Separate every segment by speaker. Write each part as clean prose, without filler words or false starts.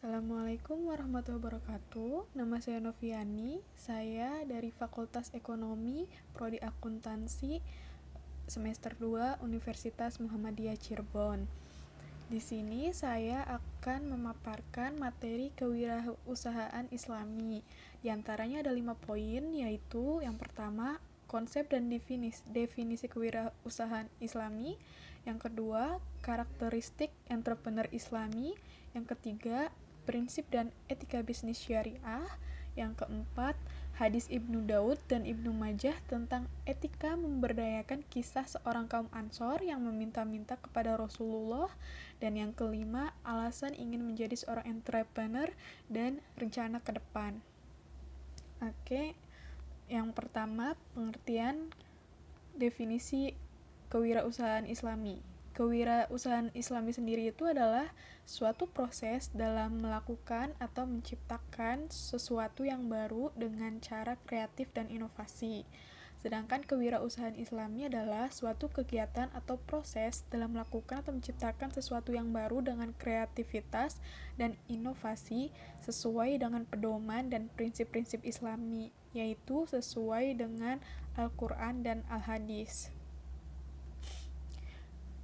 Speaker 1: Assalamualaikum warahmatullahi wabarakatuh. Nama saya Noviani. Saya dari Fakultas Ekonomi, Prodi Akuntansi, semester 2 Universitas Muhammadiyah Cirebon. Di sini saya akan memaparkan materi kewirausahaan Islami. Di antaranya ada 5 poin, yaitu yang pertama, konsep dan definisi kewirausahaan Islami. Yang kedua, karakteristik entrepreneur Islami. Yang ketiga, prinsip dan etika bisnis syariah. Yang keempat, hadis Ibnu Daud dan Ibnu Majah tentang etika memberdayakan kisah seorang kaum Ansor yang meminta-minta kepada Rasulullah. Dan yang kelima, alasan ingin menjadi seorang entrepreneur dan rencana ke depan. Oke, yang pertama, pengertian definisi kewirausahaan Islami. Kewirausahaan Islami sendiri itu adalah suatu proses dalam melakukan atau menciptakan sesuatu yang baru dengan cara kreatif dan inovasi. Sedangkan kewirausahaan Islami adalah suatu kegiatan atau proses dalam melakukan atau menciptakan sesuatu yang baru dengan kreativitas dan inovasi sesuai dengan pedoman dan prinsip-prinsip Islami, yaitu sesuai dengan Al-Quran dan Al-Hadis.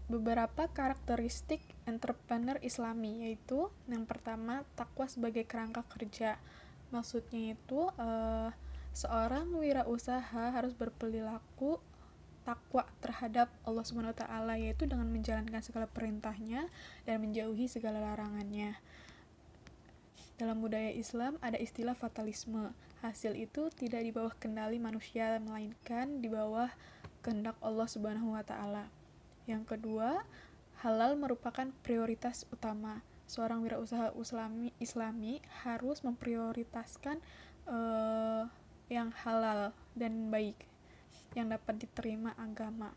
Speaker 1: Beberapa karakteristik entrepreneur Islami, yaitu yang pertama, takwa sebagai kerangka kerja. Maksudnya itu seorang wirausaha harus berperilaku takwa terhadap Allah SWT, yaitu dengan menjalankan segala perintahnya dan menjauhi segala larangannya. Dalam budaya Islam ada istilah fatalisme. Hasil itu tidak di bawah kendali manusia, melainkan di bawah kehendak Allah SWT. Yang kedua, halal merupakan prioritas utama. Seorang wirausaha Islami harus memprioritaskan yang halal dan baik, yang dapat diterima agama.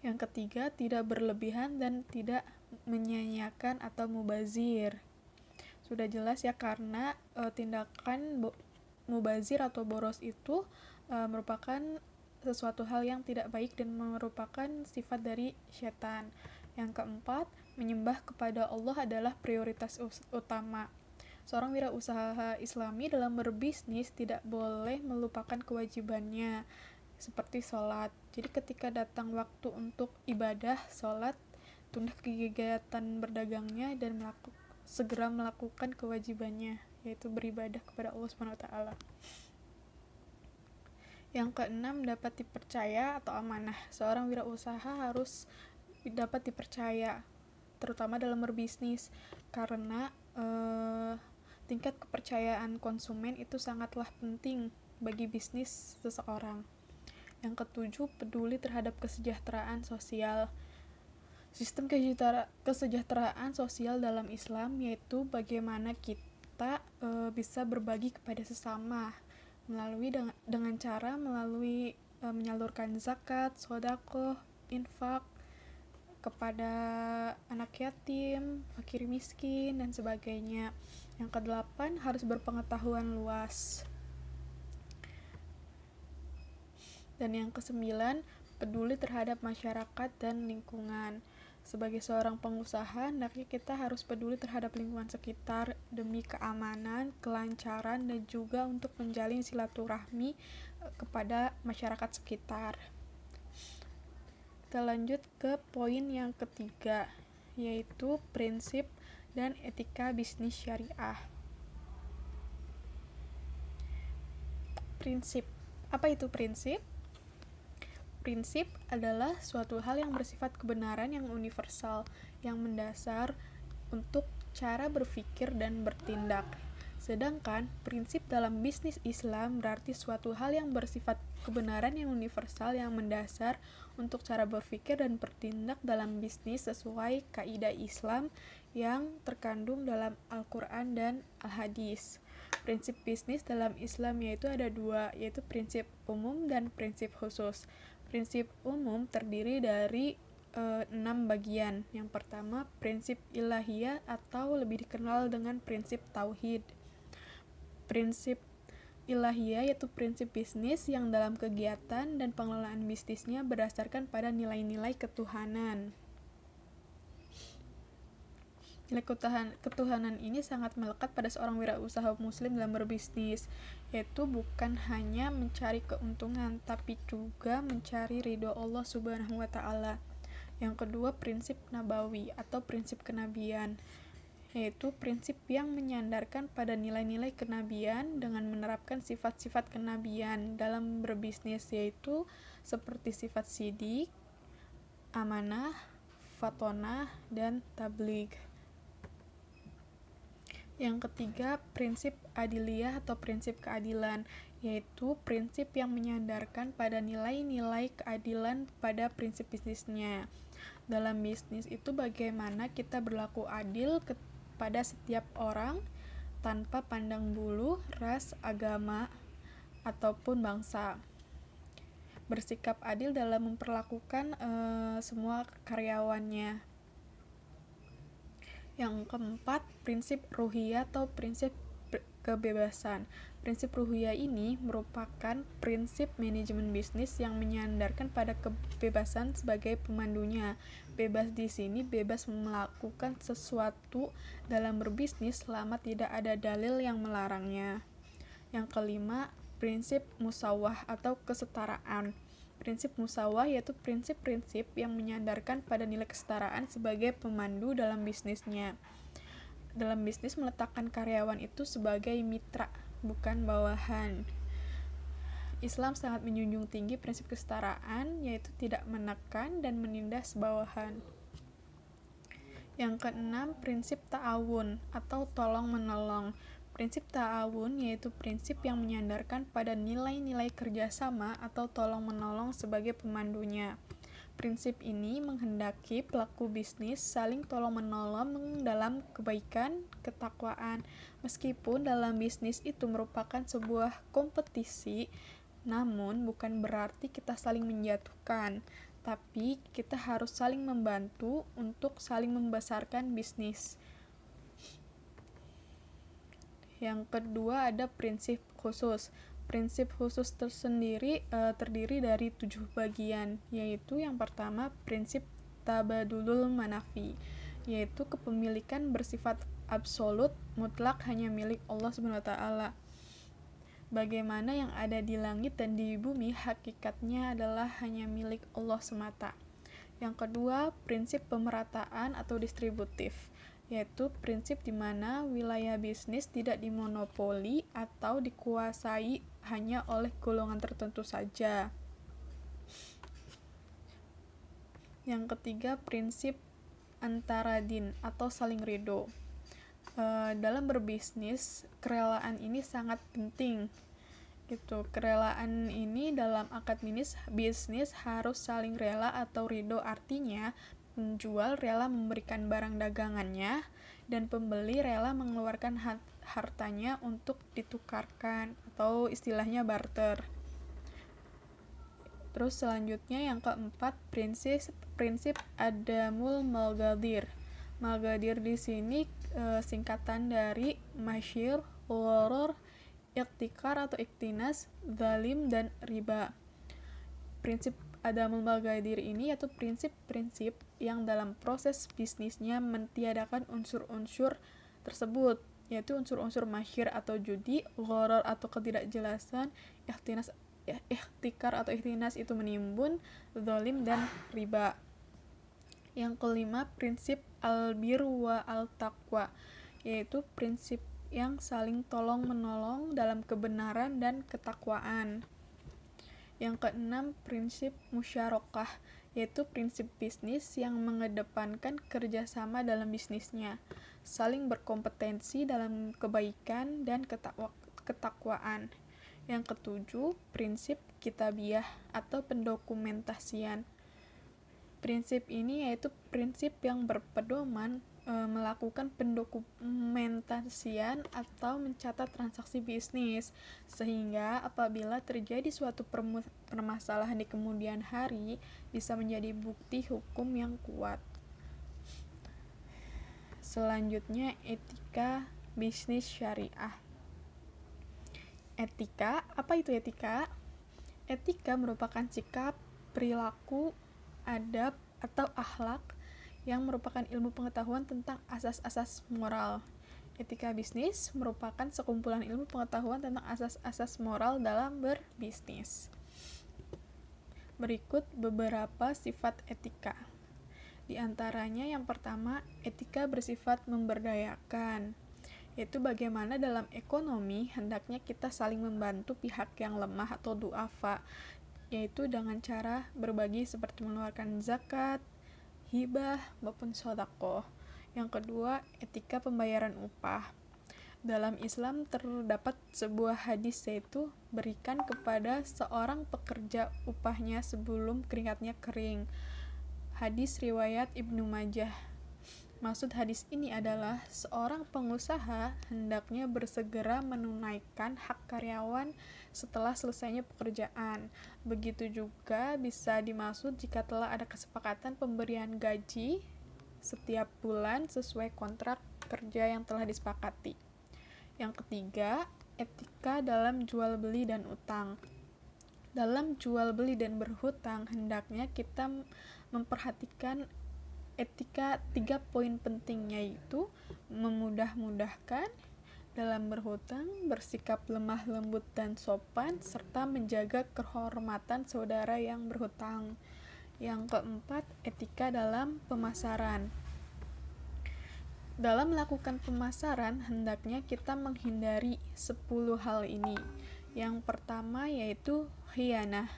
Speaker 1: Yang ketiga, tidak berlebihan dan tidak menyia-nyiakan atau mubazir. Sudah jelas ya, karena tindakan mubazir atau boros itu merupakan sesuatu hal yang tidak baik dan merupakan sifat dari setan. Yang keempat, menyembah kepada Allah adalah prioritas utama. Seorang wirausaha Islami dalam berbisnis tidak boleh melupakan kewajibannya, seperti sholat. Jadi ketika datang waktu untuk ibadah, sholat, tunda kegiatan berdagangnya dan segera melakukan kewajibannya, yaitu beribadah kepada Allah SWT. Yang keenam, dapat dipercaya atau amanah. Seorang wirausaha harus dapat dipercaya, terutama dalam berbisnis, karena tingkat kepercayaan konsumen itu sangatlah penting bagi bisnis seseorang. Yang ketujuh, peduli terhadap kesejahteraan sosial. Sistem kesejahteraan sosial dalam Islam yaitu bagaimana kita bisa berbagi kepada sesama dengan cara menyalurkan zakat, sedekah, infak kepada anak yatim, fakir miskin, dan sebagainya. Yang kedelapan, harus berpengetahuan luas. Dan yang kesembilan, peduli terhadap masyarakat dan lingkungan. Sebagai seorang pengusaha, hendaknya kita harus peduli terhadap lingkungan sekitar demi keamanan, kelancaran, dan juga untuk menjalin silaturahmi kepada masyarakat sekitar. Kita lanjut ke poin yang ketiga, yaitu prinsip dan etika bisnis syariah. Prinsip. Apa itu prinsip? Prinsip adalah suatu hal yang bersifat kebenaran yang universal, yang mendasar untuk cara berpikir dan bertindak. Sedangkan prinsip dalam bisnis Islam berarti suatu hal yang bersifat kebenaran yang universal yang mendasar untuk cara berpikir dan bertindak dalam bisnis sesuai kaidah Islam yang terkandung dalam Al-Quran dan Al-Hadis. Prinsip bisnis dalam Islam yaitu ada dua, yaitu prinsip umum dan prinsip khusus. Prinsip umum terdiri dari 6 bagian. Yang pertama, prinsip ilahiyah atau lebih dikenal dengan prinsip tauhid. Prinsip ilahiyah yaitu prinsip bisnis yang dalam kegiatan dan pengelolaan bisnisnya berdasarkan pada nilai-nilai ketuhanan. Nilai ketuhanan ini sangat melekat pada seorang wirausaha muslim dalam berbisnis, yaitu bukan hanya mencari keuntungan, tapi juga mencari ridho Allah Subhanahu wa Ta'ala. Yang kedua, prinsip nabawi atau prinsip kenabian, yaitu prinsip yang menyandarkan pada nilai-nilai kenabian dengan menerapkan sifat-sifat kenabian dalam berbisnis, yaitu seperti sifat sidik, amanah, fatonah, dan tabligh. Yang ketiga, prinsip adiliyah atau prinsip keadilan, yaitu prinsip yang menyandarkan pada nilai-nilai keadilan pada prinsip bisnisnya. Dalam bisnis itu bagaimana kita berlaku adil kepada setiap orang tanpa pandang bulu, ras, agama, ataupun bangsa. Bersikap adil dalam memperlakukan semua karyawannya. Yang keempat, prinsip ruhiyah atau prinsip kebebasan. Prinsip ruhiyah ini merupakan prinsip manajemen bisnis yang menyandarkan pada kebebasan sebagai pemandunya. Bebas di sini bebas melakukan sesuatu dalam berbisnis selama tidak ada dalil yang melarangnya. Yang kelima, prinsip musawah atau kesetaraan. Prinsip musawah yaitu prinsip-prinsip yang menyandarkan pada nilai kesetaraan sebagai pemandu dalam bisnisnya. Dalam bisnis meletakkan karyawan itu sebagai mitra, bukan bawahan. Islam sangat menjunjung tinggi prinsip kesetaraan, yaitu tidak menekan dan menindas bawahan. Yang keenam, prinsip ta'awun atau tolong-menolong. Prinsip ta'awun yaitu prinsip yang menyandarkan pada nilai-nilai kerjasama atau tolong-menolong sebagai pemandunya. Prinsip ini menghendaki pelaku bisnis saling tolong-menolong dalam kebaikan, ketakwaan. Meskipun dalam bisnis itu merupakan sebuah kompetisi, namun bukan berarti kita saling menjatuhkan, tapi kita harus saling membantu untuk saling membesarkan bisnis. Yang kedua ada prinsip khusus. Prinsip khusus tersendiri terdiri dari 7 bagian, yaitu yang pertama prinsip tabadulul manafi, yaitu kepemilikan bersifat absolut mutlak hanya milik Allah SWT. Bagaimana yang ada di langit dan di bumi hakikatnya adalah hanya milik Allah semata. Yang kedua, prinsip pemerataan atau distributif, yaitu prinsip di mana wilayah bisnis tidak dimonopoli atau dikuasai hanya oleh golongan tertentu saja. Yang ketiga, prinsip antaradin atau saling ridho. Dalam berbisnis, kerelaan ini sangat penting. Gitu. Kerelaan ini dalam akad bisnis harus saling rela atau ridho, artinya penjual rela memberikan barang dagangannya dan pembeli rela mengeluarkan hartanya untuk ditukarkan atau istilahnya barter. Terus selanjutnya yang keempat, prinsip adamul malgadir. Malgadir di sini singkatan dari masyir, gharar, iktikar atau iktinas, zalim, dan riba. Prinsip adamul malgadir ini yaitu prinsip-prinsip yang dalam proses bisnisnya mentiadakan unsur-unsur tersebut, yaitu unsur-unsur masyir atau judi, gharar atau ketidakjelasan, iktikar atau iktinas itu menimbun, zalim, dan riba. Yang kelima, prinsip albir wa al-taqwa, yaitu prinsip yang saling tolong-menolong dalam kebenaran dan ketakwaan. Yang keenam, prinsip musyarakah, yaitu prinsip bisnis yang mengedepankan kerjasama dalam bisnisnya, saling berkompetensi dalam kebaikan dan ketakwaan. Yang ketujuh, prinsip kitabiah atau pendokumentasian. Prinsip ini yaitu prinsip yang berpedoman melakukan pendokumentasian atau mencatat transaksi bisnis, sehingga apabila terjadi suatu permasalahan di kemudian hari bisa menjadi bukti hukum yang kuat. Selanjutnya, etika bisnis syariah. Etika, apa itu etika? Etika merupakan sikap, perilaku, adab, atau akhlak yang merupakan ilmu pengetahuan tentang asas-asas moral. Etika bisnis merupakan sekumpulan ilmu pengetahuan tentang asas-asas moral dalam berbisnis. Berikut beberapa sifat etika. Di antaranya yang pertama, etika bersifat memberdayakan, yaitu bagaimana dalam ekonomi hendaknya kita saling membantu pihak yang lemah atau du'afa, yaitu dengan cara berbagi seperti mengeluarkan zakat, hibah, maupun sedekah. Yang kedua, etika pembayaran upah. Dalam Islam terdapat sebuah hadis, yaitu berikan kepada seorang pekerja upahnya sebelum keringatnya kering. Hadis riwayat Ibnu Majah. Maksud hadis ini adalah seorang pengusaha hendaknya bersegera menunaikan hak karyawan setelah selesainya pekerjaan. Begitu juga bisa dimaksud jika telah ada kesepakatan pemberian gaji setiap bulan sesuai kontrak kerja yang telah disepakati. Yang ketiga, etika dalam jual beli dan utang. Dalam jual beli dan berhutang, hendaknya kita memperhatikan etika 3 poin penting, yaitu memudah-mudahkan dalam berhutang, bersikap lemah lembut dan sopan, serta menjaga kehormatan saudara yang berhutang. Yang keempat, etika dalam pemasaran. Dalam melakukan pemasaran, hendaknya kita menghindari 10 hal ini. Yang pertama yaitu khianah.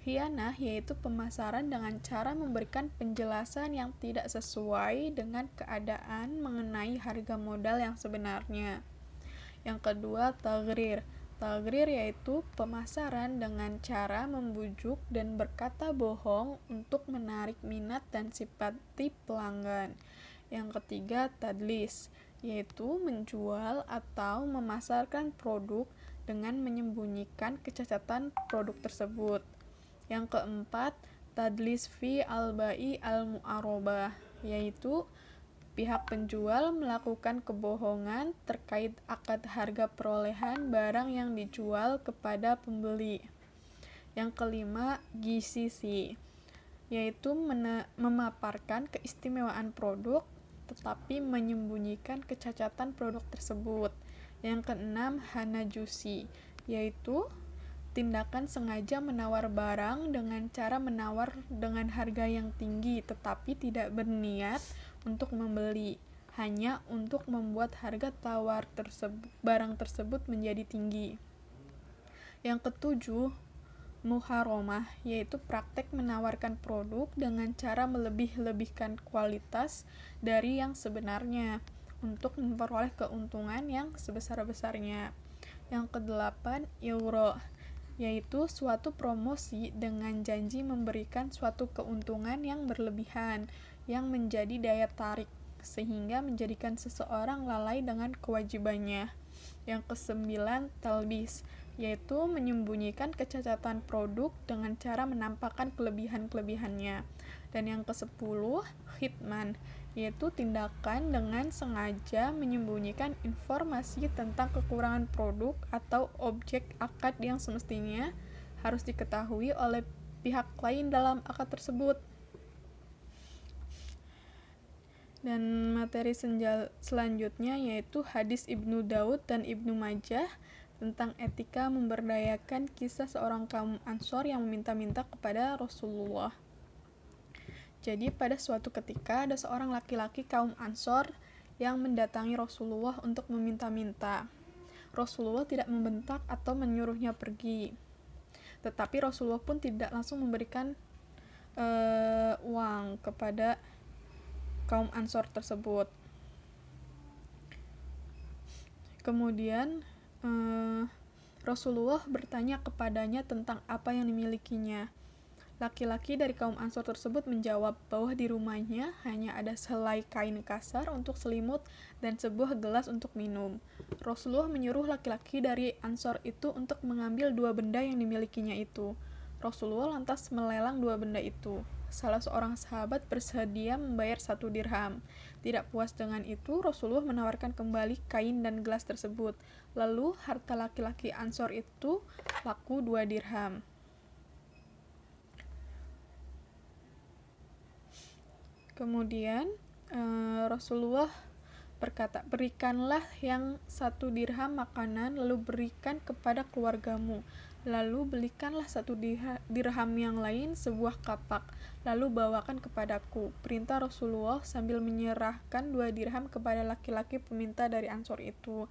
Speaker 1: Khianah yaitu pemasaran dengan cara memberikan penjelasan yang tidak sesuai dengan keadaan mengenai harga modal yang sebenarnya. Yang kedua, taghrir. Taghrir yaitu pemasaran dengan cara membujuk dan berkata bohong untuk menarik minat dan simpati pelanggan. Yang ketiga, tadlis, yaitu menjual atau memasarkan produk dengan menyembunyikan kecacatan produk tersebut. Yang keempat, tadlis fi al-bai al-mu'arobah, yaitu pihak penjual melakukan kebohongan terkait akad harga perolehan barang yang dijual kepada pembeli. Yang kelima, GCC, yaitu memaparkan keistimewaan produk tetapi menyembunyikan kecacatan produk tersebut. Yang keenam, hanajusi, yaitu tindakan sengaja menawar barang dengan cara menawar dengan harga yang tinggi tetapi tidak berniat untuk membeli, hanya untuk membuat harga tawar barang tersebut menjadi tinggi. Yang ketujuh, muharomah, yaitu praktek menawarkan produk dengan cara melebih-lebihkan kualitas dari yang sebenarnya untuk memperoleh keuntungan yang sebesar-besarnya. Yang kedelapan, euro, yaitu suatu promosi dengan janji memberikan suatu keuntungan yang berlebihan yang menjadi daya tarik sehingga menjadikan seseorang lalai dengan kewajibannya. Yang kesembilan, talbis, yaitu menyembunyikan kecacatan produk dengan cara menampakkan kelebihan-kelebihannya. Dan yang kesepuluh, khitman, yaitu tindakan dengan sengaja menyembunyikan informasi tentang kekurangan produk atau objek akad yang semestinya harus diketahui oleh pihak lain dalam akad tersebut. Dan materi selanjutnya yaitu hadis Ibnu Daud dan Ibnu Majah tentang etika memberdayakan, kisah seorang kaum Ansor yang meminta-minta kepada Rasulullah. Jadi pada suatu ketika ada seorang laki-laki kaum Ansor yang mendatangi Rasulullah untuk meminta-minta. Rasulullah tidak membentak atau menyuruhnya pergi. Tetapi Rasulullah pun tidak langsung memberikan uang kepada kaum Ansor tersebut. Kemudian Rasulullah bertanya kepadanya tentang apa yang dimilikinya. Laki-laki dari kaum Ansor tersebut menjawab bahwa di rumahnya hanya ada sehelai kain kasar untuk selimut dan sebuah gelas untuk minum. Rasulullah menyuruh laki-laki dari Ansor itu untuk mengambil 2 benda yang dimilikinya itu. Rasulullah lantas melelang 2 benda itu. Salah seorang sahabat bersedia membayar 1 dirham. Tidak puas dengan itu, Rasulullah menawarkan kembali kain dan gelas tersebut. Lalu harta laki-laki Ansor itu laku 2 dirham. Kemudian Rasulullah berkata, berikanlah yang 1 dirham makanan, lalu berikan kepada keluargamu. Lalu belikanlah 1 dirham yang lain sebuah kapak, lalu bawakan kepadaku. Perintah Rasulullah sambil menyerahkan 2 dirham kepada laki-laki peminta dari Ansor itu.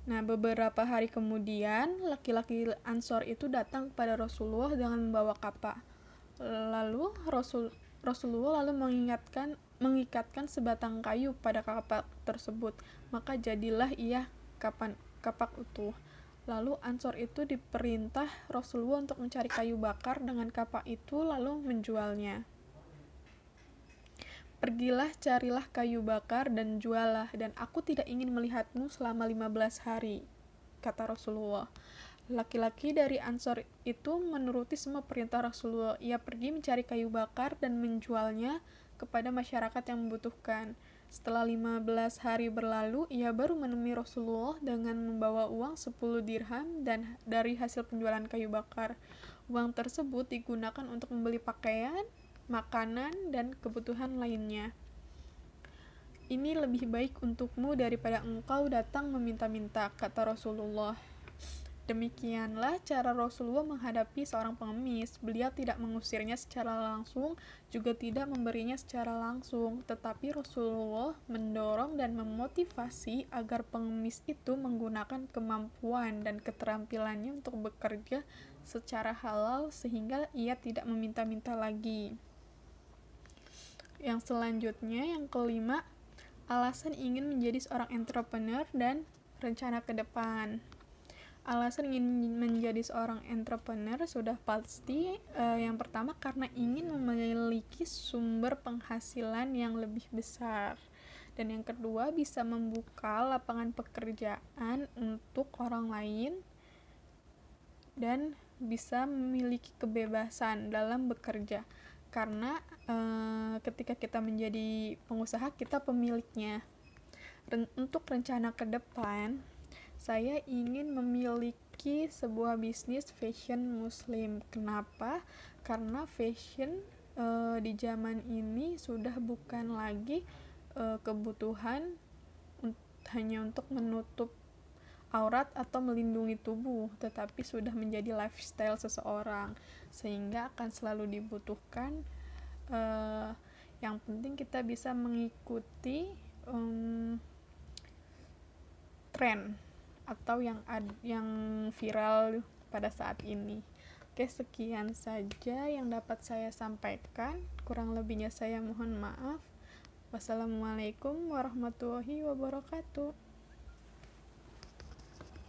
Speaker 1: Nah, beberapa hari kemudian, laki-laki Ansor itu datang kepada Rasulullah dengan membawa kapak. Lalu Rasulullah mengikatkan sebatang kayu pada kapak tersebut, maka jadilah ia kapak utuh. Lalu Ansor itu diperintah Rasulullah untuk mencari kayu bakar dengan kapak itu lalu menjualnya. Pergilah, carilah kayu bakar dan jualah, dan aku tidak ingin melihatmu selama 15 hari, kata Rasulullah. Laki-laki dari Ansor itu menuruti semua perintah Rasulullah. Ia pergi mencari kayu bakar dan menjualnya kepada masyarakat yang membutuhkan. Setelah 15 hari berlalu, ia baru menemui Rasulullah dengan membawa uang 10 dirham dan dari hasil penjualan kayu bakar. Uang tersebut digunakan untuk membeli pakaian, makanan, dan kebutuhan lainnya. Ini lebih baik untukmu daripada engkau datang meminta-minta, kata Rasulullah. Demikianlah cara Rasulullah menghadapi seorang pengemis. Beliau tidak mengusirnya secara langsung, juga tidak memberinya secara langsung, tetapi Rasulullah mendorong dan memotivasi agar pengemis itu menggunakan kemampuan dan keterampilannya untuk bekerja secara halal sehingga ia tidak meminta-minta lagi. Yang selanjutnya, yang kelima, alasan ingin menjadi seorang entrepreneur dan rencana ke depan. Alasan ingin menjadi seorang entrepreneur sudah pasti yang pertama karena ingin memiliki sumber penghasilan yang lebih besar. Dan yang kedua, bisa membuka lapangan pekerjaan untuk orang lain dan bisa memiliki kebebasan dalam bekerja. Karena ketika kita menjadi pengusaha, kita pemiliknya. Untuk rencana ke depan, saya ingin memiliki sebuah bisnis fashion muslim. Kenapa? Karena fashion di zaman ini sudah bukan lagi kebutuhan hanya untuk menutup aurat atau melindungi tubuh, tetapi sudah menjadi lifestyle seseorang, sehingga akan selalu dibutuhkan. Yang penting kita bisa mengikuti tren atau yang viral pada saat ini. Oke, sekian saja yang dapat saya sampaikan. Kurang lebihnya saya mohon maaf. Wassalamualaikum warahmatullahi wabarakatuh.